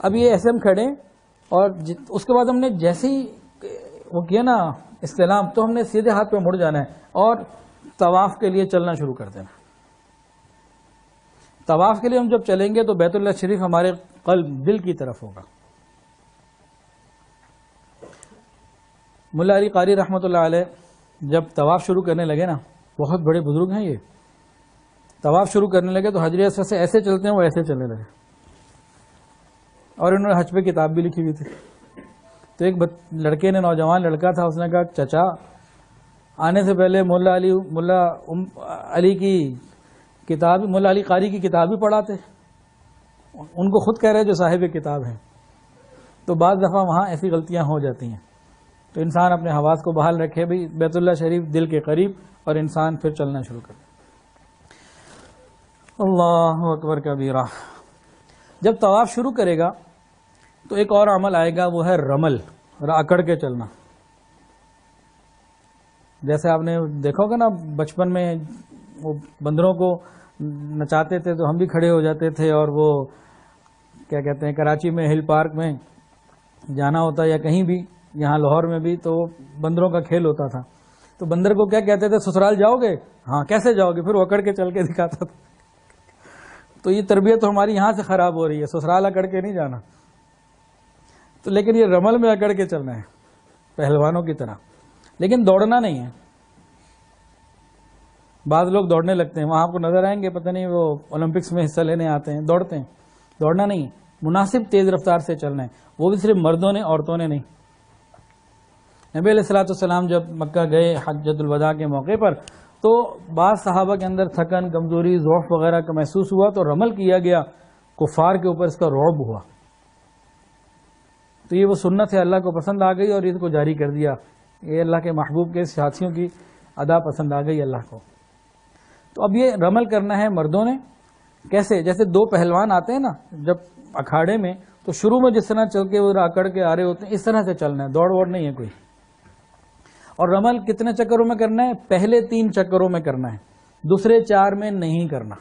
اب یہ ایسے ہم کھڑے اور اس کے بعد ہم نے جیسے ہی وہ کیا نا استلام، تو ہم نے سیدھے ہاتھ پہ مڑ جانا ہے اور طواف کے لیے چلنا شروع کر دینا. طواف کے لیے ہم جب چلیں گے تو بیت اللہ شریف ہمارے قلب دل کی طرف ہوگا. ملا علی قاری رحمۃ اللہ علیہ جب طواف شروع کرنے لگے نا، بہت بڑے بزرگ ہیں یہ، طواف شروع کرنے لگے تو حجر اسود سے ایسے چلتے ہیں وہ ایسے چلنے لگے، اور انہوں نے حج پہ کتاب بھی لکھی ہوئی تھی. تو ایک لڑکے نے، نوجوان لڑکا تھا، اس نے کہا چچا آنے سے پہلے ملا علی کی کتاب، ملا علی قاری کی کتاب بھی پڑھاتے. ان کو خود کہہ رہے جو صاحب کتاب ہیں. تو بعض دفعہ وہاں ایسی غلطیاں ہو جاتی ہیں، تو انسان اپنے حواس کو بحال رکھے بھی، بیت اللہ شریف دل کے قریب، اور انسان پھر چلنا شروع کرے. اللہ اکبر کبیرہ. جب طواف شروع کرے گا تو ایک اور عمل آئے گا، وہ ہے رمل، اکڑ کے چلنا. جیسے آپ نے دیکھا ہوگا نا بچپن میں وہ بندروں کو نچاتے تھے تو ہم بھی کھڑے ہو جاتے تھے، اور وہ کیا کہتے ہیں کراچی میں ہل پارک میں جانا ہوتا یا کہیں بھی، یہاں لاہور میں بھی، تو بندروں کا کھیل ہوتا تھا. تو بندر کو کیا کہتے تھے، سسرال جاؤ گے؟ ہاں. کیسے جاؤ گے؟ پھر وہ اکڑ کے چل کے دکھاتا تھا. تو یہ تربیت تو ہماری یہاں سے خراب ہو رہی ہے، سسرال اکڑ کے نہیں جانا. تو لیکن یہ رمل میں اکڑ کے چلنا ہے پہلوانوں کی طرح، لیکن دوڑنا نہیں ہے. بعض لوگ دوڑنے لگتے ہیں، وہاں آپ کو نظر آئیں گے، پتہ نہیں وہ اولمپکس میں حصہ لینے آتے ہیں، دوڑتے ہیں. دوڑنا نہیں، مناسب تیز رفتار سے چلنا ہے، وہ بھی صرف مردوں نے، عورتوں نے نہیں. نبی علیہ الصلوۃ والسلام جب مکہ گئے حجۃ الوداع کے موقع پر، تو بعض صحابہ کے اندر تھکن، کمزوری، ضعف وغیرہ کا محسوس ہوا، تو رمل کیا گیا. کفار کے اوپر اس کا رعب ہوا. تو یہ وہ سنت ہے، اللہ کو پسند آ گئی اور اس کو جاری کر دیا. یہ اللہ کے محبوب کے ساتھیوں کی ادا پسند آ گئی اللہ کو. تو اب یہ رمل کرنا ہے مردوں نے. کیسے؟ جیسے دو پہلوان آتے ہیں نا جب اکھاڑے میں، تو شروع میں جس طرح چل کے وہ اکڑ کے آ رہے ہوتے ہیں، اس طرح سے چلنا ہے، دوڑ ووڑ نہیں ہے کوئی. اور رمل کتنے چکروں میں کرنا ہے؟ پہلے 3 چکروں میں کرنا ہے، دوسرے 4 میں نہیں کرنا.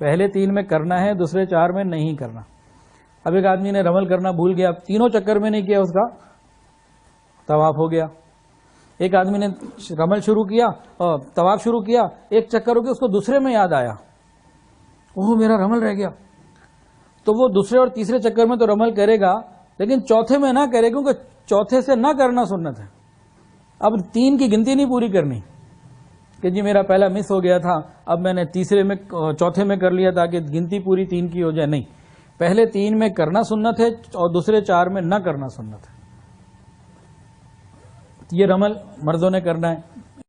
پہلے 3 میں کرنا ہے، دوسرے 4 میں نہیں کرنا. اب ایک آدمی نے رمل کرنا بھول گیا، تینوں چکر میں نہیں کیا، اس کا طواف ہو گیا. ایک آدمی نے رمل شروع کیا اور طواف شروع کیا، ایک چکر ہو گیا، اس کو دوسرے میں یاد آیا، اوہ میرا رمل رہ گیا. تو وہ دوسرے اور تیسرے چکر میں تو رمل کرے گا، لیکن چوتھے میں نہ کرے، کیونکہ چوتھے سے نہ کرنا سنت ہے. اب 3 کی گنتی نہیں پوری کرنی کہ جی میرا پہلا مس ہو گیا تھا، اب میں نے چوتھے میں کر لیا تاکہ گنتی پوری 3 کی ہو جائے. نہیں، پہلے 3 میں کرنا سنت ہے اور دوسرے 4 میں نہ کرنا سنت ہے. یہ رمل مردوں نے کرنا ہے.